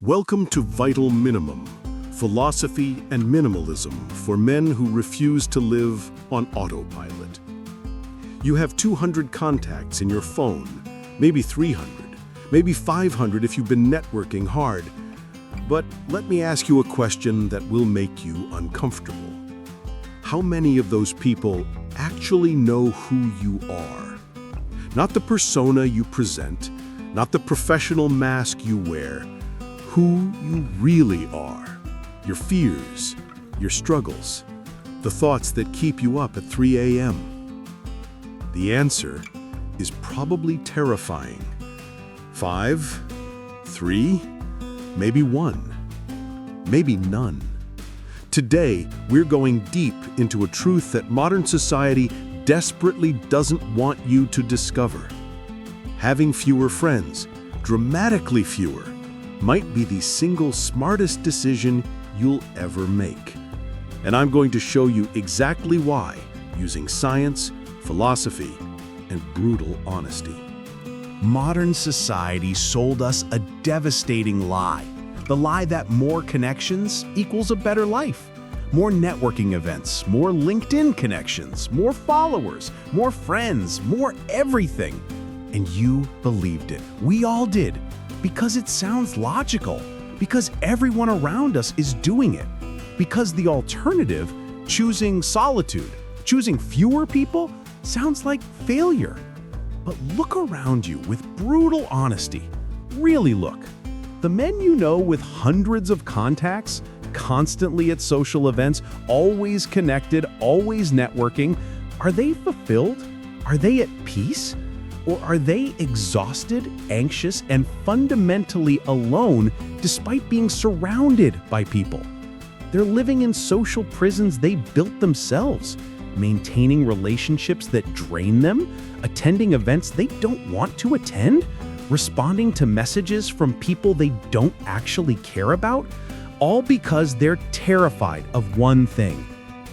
Welcome to Vital Minimum, philosophy and minimalism for men who refuse to live on autopilot. You have 200 contacts in your phone, maybe 300, maybe 500 if you've been networking hard. But let me ask you a question that will make you uncomfortable. How many of those people actually know who you are? Not the persona you present, not the professional mask you wear, who you really are, your fears, your struggles, the thoughts that keep you up at 3 a.m. The answer is probably terrifying. 5, 3, maybe 1, maybe none. Today, we're going deep into a truth that modern society desperately doesn't want you to discover. Having fewer friends, dramatically fewer, might be the single smartest decision you'll ever make. And I'm going to show you exactly why, using science, philosophy, and brutal honesty. Modern society sold us a devastating lie. The lie that more connections equals a better life. More networking events, more LinkedIn connections, more followers, more friends, more everything. And you believed it. We all did. Because it sounds logical, because everyone around us is doing it, because the alternative, choosing solitude, choosing fewer people, sounds like failure. But look around you with brutal honesty. Really look. The men you know with hundreds of contacts, constantly at social events, always connected, always networking, are they fulfilled? Are they at peace? Or are they exhausted, anxious, and fundamentally alone despite being surrounded by people? They're living in social prisons they built themselves, maintaining relationships that drain them, attending events they don't want to attend, responding to messages from people they don't actually care about, all because they're terrified of one thing: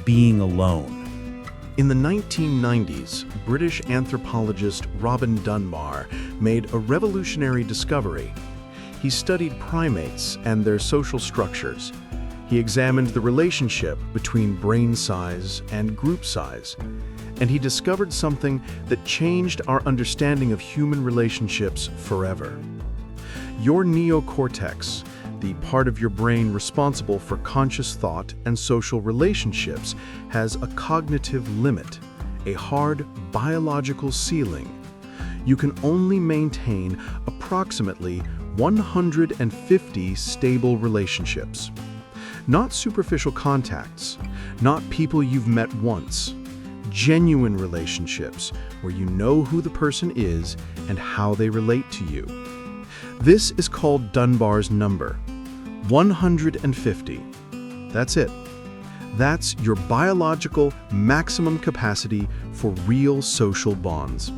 being alone. In the 1990s, British anthropologist Robin Dunbar made a revolutionary discovery. He studied primates and their social structures. He examined the relationship between brain size and group size, and he discovered something that changed our understanding of human relationships forever. Your neocortex, the part of your brain responsible for conscious thought and social relationships, has a cognitive limit, a hard biological ceiling. You can only maintain approximately 150 stable relationships. Not superficial contacts, not people you've met once. Genuine relationships where you know who the person is and how they relate to you. This is called Dunbar's number, 150. That's it. That's your biological maximum capacity for real social bonds.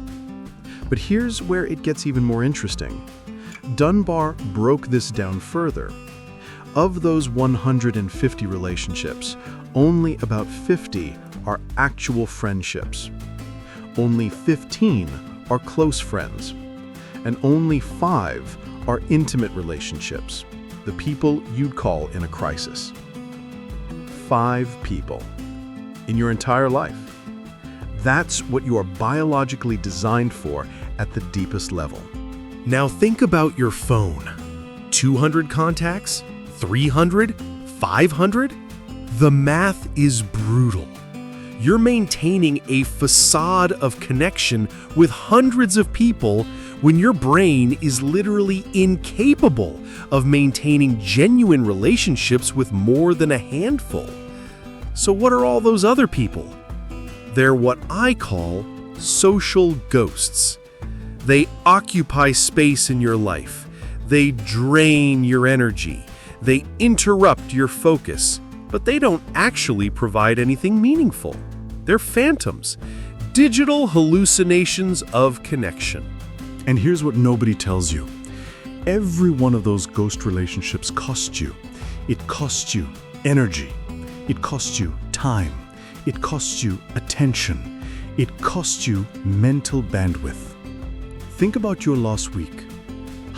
But here's where it gets even more interesting. Dunbar broke this down further. Of those 150 relationships, only about 50 are actual friendships. Only 15 are close friends. And only 5 are intimate relationships, the people you'd call in a crisis. 5 people in your entire life. That's what you are biologically designed for at the deepest level. Now think about your phone. 200 contacts? 300? 500? The math is brutal. You're maintaining a facade of connection with hundreds of people when your brain is literally incapable of maintaining genuine relationships with more than a handful. So what are all those other people? They're what I call social ghosts. They occupy space in your life. They drain your energy. They interrupt your focus, but they don't actually provide anything meaningful. They're phantoms, digital hallucinations of connection. And here's what nobody tells you. Every one of those ghost relationships costs you. It costs you energy. It costs you time. It costs you attention. It costs you mental bandwidth. Think about your last week.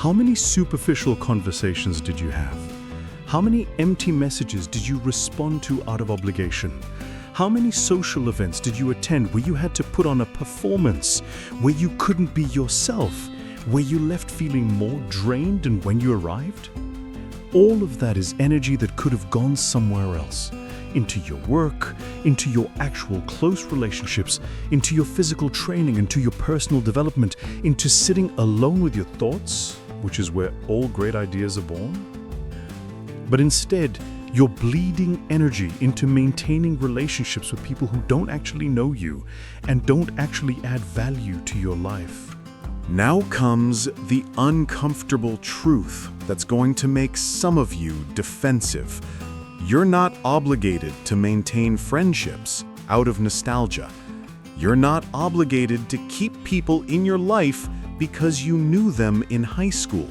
How many superficial conversations did you have? How many empty messages did you respond to out of obligation? How many social events did you attend where you had to put on a performance, where you couldn't be yourself, where you left feeling more drained than when you arrived? All of that is energy that could have gone somewhere else, into your work, into your actual close relationships, into your physical training, into your personal development, into sitting alone with your thoughts, which is where all great ideas are born. But instead, you're bleeding energy into maintaining relationships with people who don't actually know you and don't actually add value to your life. Now comes the uncomfortable truth that's going to make some of you defensive. You're not obligated to maintain friendships out of nostalgia. You're not obligated to keep people in your life because you knew them in high school.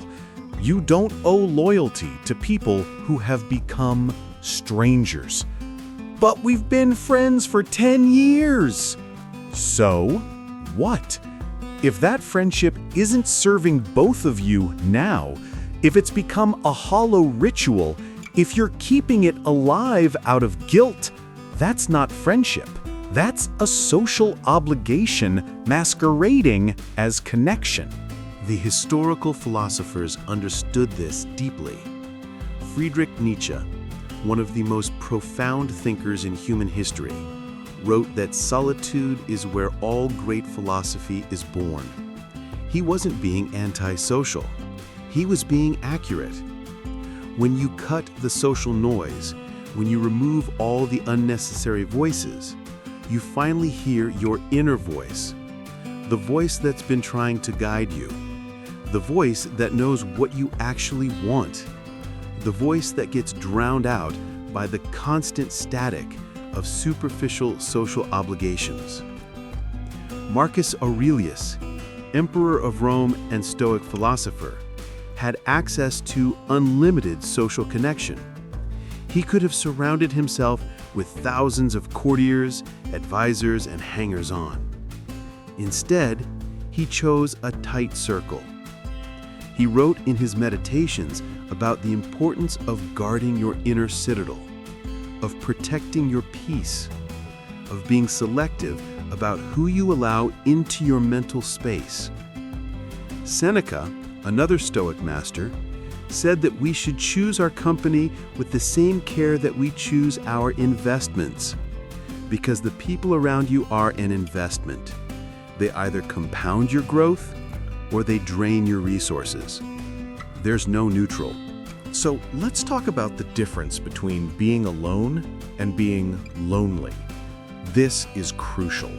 You don't owe loyalty to people who have become strangers. But we've been friends for 10 years. So, what? If that friendship isn't serving both of you now, if it's become a hollow ritual, if you're keeping it alive out of guilt, that's not friendship. That's a social obligation masquerading as connection. The historical philosophers understood this deeply. Friedrich Nietzsche, one of the most profound thinkers in human history, wrote that solitude is where all great philosophy is born. He wasn't being antisocial. He was being accurate. When you cut the social noise, when you remove all the unnecessary voices, you finally hear your inner voice, the voice that's been trying to guide you, the voice that knows what you actually want, the voice that gets drowned out by the constant static of superficial social obligations. Marcus Aurelius, Emperor of Rome and Stoic philosopher, had access to unlimited social connection. He could have surrounded himself with thousands of courtiers, advisors, and hangers-on. Instead, he chose a tight circle. He wrote in his meditations about the importance of guarding your inner citadel, of protecting your peace, of being selective about who you allow into your mental space. Seneca, another Stoic master, said that we should choose our company with the same care that we choose our investments, because the people around you are an investment. They either compound your growth or they drain your resources. There's no neutral. So let's talk about the difference between being alone and being lonely. This is crucial.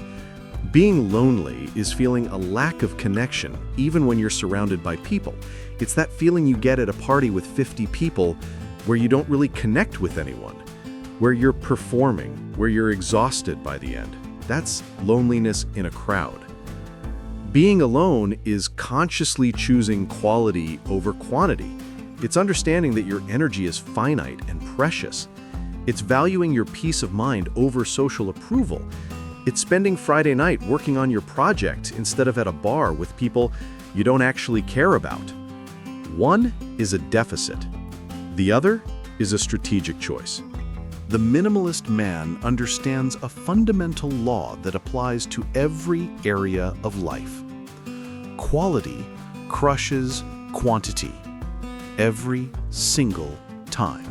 Being lonely is feeling a lack of connection, even when you're surrounded by people. It's that feeling you get at a party with 50 people where you don't really connect with anyone, where you're performing, where you're exhausted by the end. That's loneliness in a crowd. Being alone is consciously choosing quality over quantity. It's understanding that your energy is finite and precious. It's valuing your peace of mind over social approval. It's spending Friday night working on your project instead of at a bar with people you don't actually care about. One is a deficit. The other is a strategic choice. The minimalist man understands a fundamental law that applies to every area of life. Quality crushes quantity every single time.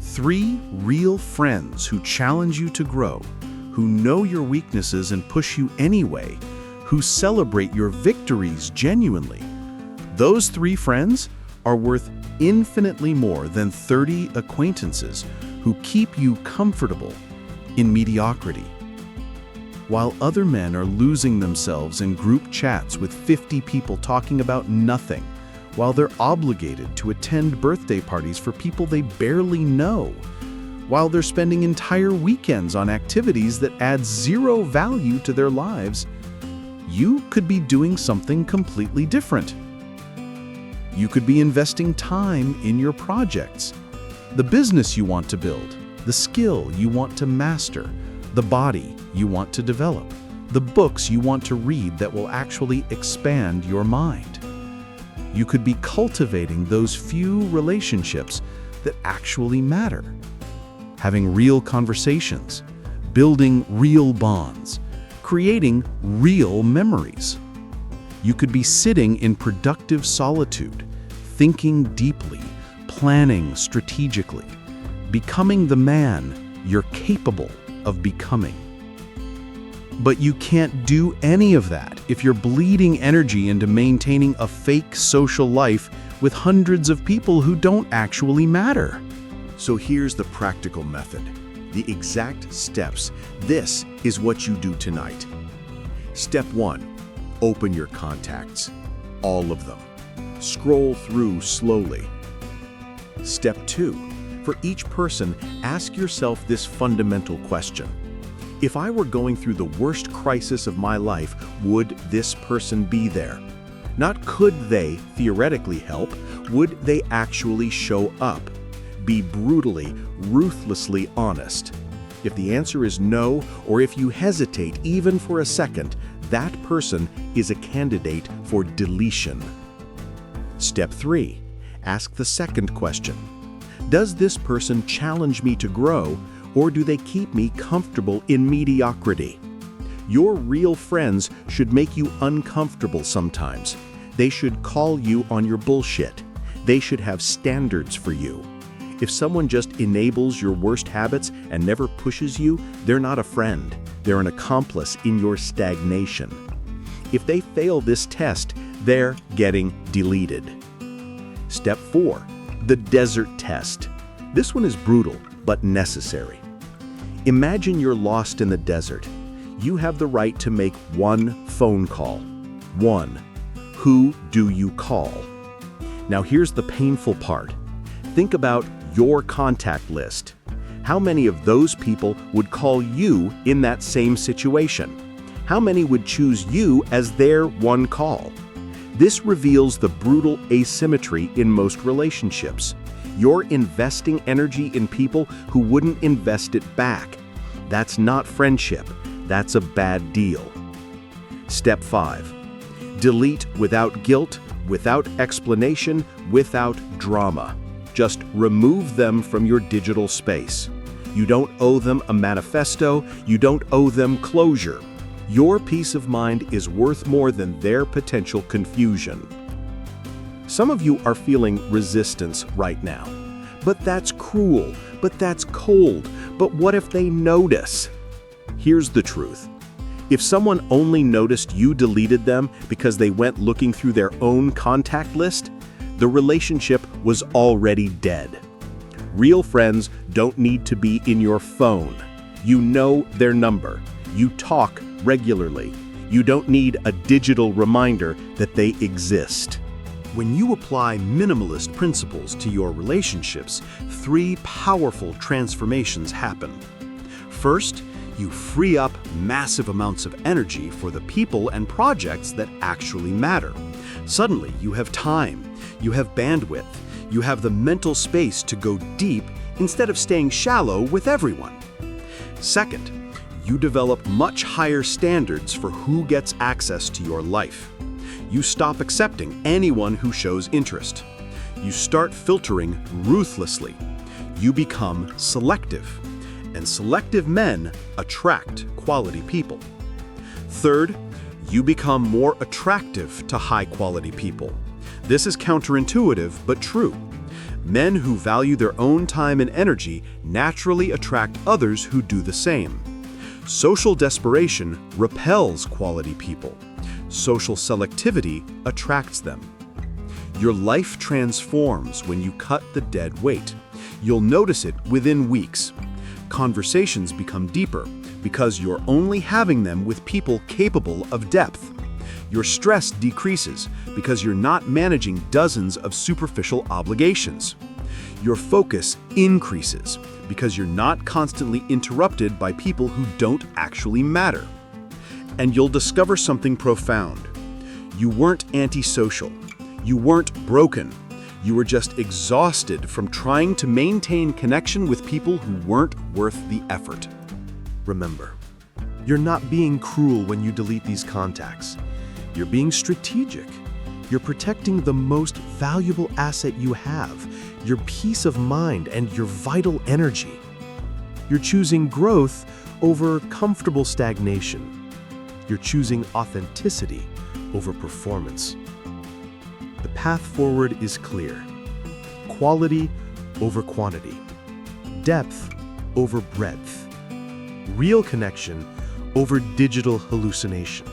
3 real friends who challenge you to grow, who know your weaknesses and push you anyway, who celebrate your victories genuinely. Those 3 friends are worth infinitely more than 30 acquaintances who keep you comfortable in mediocrity. While other men are losing themselves in group chats with 50 people talking about nothing, while they're obligated to attend birthday parties for people they barely know, while they're spending entire weekends on activities that add 0 value to their lives, you could be doing something completely different. You could be investing time in your projects, the business you want to build, the skill you want to master, the body you want to develop, the books you want to read that will actually expand your mind. you could be cultivating those few relationships that actually matter. Having real conversations, building real bonds, creating real memories. You could be sitting in productive solitude, thinking deeply, planning strategically, becoming the man you're capable of becoming. But you can't do any of that if you're bleeding energy into maintaining a fake social life with hundreds of people who don't actually matter. So here's the practical method, the exact steps. This is what you do tonight. Step 1. Open your contacts, all of them. Scroll through slowly. Step 2. For each person, ask yourself this fundamental question. If I were going through the worst crisis of my life, would this person be there? Not could they theoretically help, would they actually show up? Be brutally, ruthlessly honest. If the answer is no, or if you hesitate even for a second, that person is a candidate for deletion. Step 3. Ask the second question. Does this person challenge me to grow, or do they keep me comfortable in mediocrity? Your real friends should make you uncomfortable sometimes. They should call you on your bullshit. They should have standards for you. If someone just enables your worst habits and never pushes you, they're not a friend. They're an accomplice in your stagnation. If they fail this test, they're getting deleted. Step 4. The desert test. This one is brutal, but necessary. Imagine you're lost in the desert. You have the right to make one phone call. 1. Who do you call? Now here's the painful part. Think about your contact list. How many of those people would call you in that same situation? How many would choose you as their one call? This reveals the brutal asymmetry in most relationships. You're investing energy in people who wouldn't invest it back. That's not friendship. That's a bad deal. Step 5. Delete without guilt, without explanation, without drama. Just remove them from your digital space. You don't owe them a manifesto. You don't owe them closure. Your peace of mind is worth more than their potential confusion. Some of you are feeling resistance right now. But that's cruel. But that's cold. But what if they notice? Here's the truth. If someone only noticed you deleted them because they went looking through their own contact list, the relationship was already dead. Real friends don't need to be in your phone. You know their number. You talk regularly. You don't need a digital reminder that they exist. When you apply minimalist principles to your relationships, 3 powerful transformations happen. First, you free up massive amounts of energy for the people and projects that actually matter. Suddenly, you have time, you have bandwidth, you have the mental space to go deep instead of staying shallow with everyone. Second, you develop much higher standards for who gets access to your life. You stop accepting anyone who shows interest. You start filtering ruthlessly. You become selective. And selective men attract quality people. Third, you become more attractive to high-quality people. This is counterintuitive, but true. Men who value their own time and energy naturally attract others who do the same. Social desperation repels quality people. Social selectivity attracts them. Your life transforms when you cut the dead weight. You'll notice it within weeks. Conversations become deeper because you're only having them with people capable of depth. Your stress decreases because you're not managing dozens of superficial obligations. Your focus increases because you're not constantly interrupted by people who don't actually matter. And you'll discover something profound. You weren't antisocial. You weren't broken. You were just exhausted from trying to maintain connection with people who weren't worth the effort. Remember, you're not being cruel when you delete these contacts. You're being strategic. You're protecting the most valuable asset you have, your peace of mind and your vital energy. You're choosing growth over comfortable stagnation. You're choosing authenticity over performance. The path forward is clear. Quality over quantity. Depth over breadth. Real connection over digital hallucination.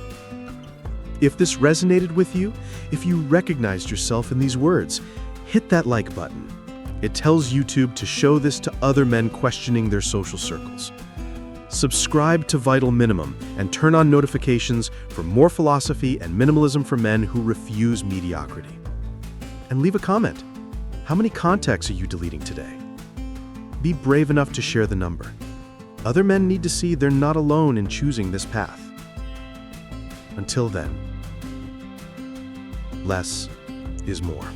If this resonated with you, if you recognized yourself in these words, hit that like button. It tells YouTube to show this to other men questioning their social circles. Subscribe to Vital Minimum and turn on notifications for more philosophy and minimalism for men who refuse mediocrity. And leave a comment. How many contacts are you deleting today? Be brave enough to share the number. Other men need to see they're not alone in choosing this path. Until then, less is more.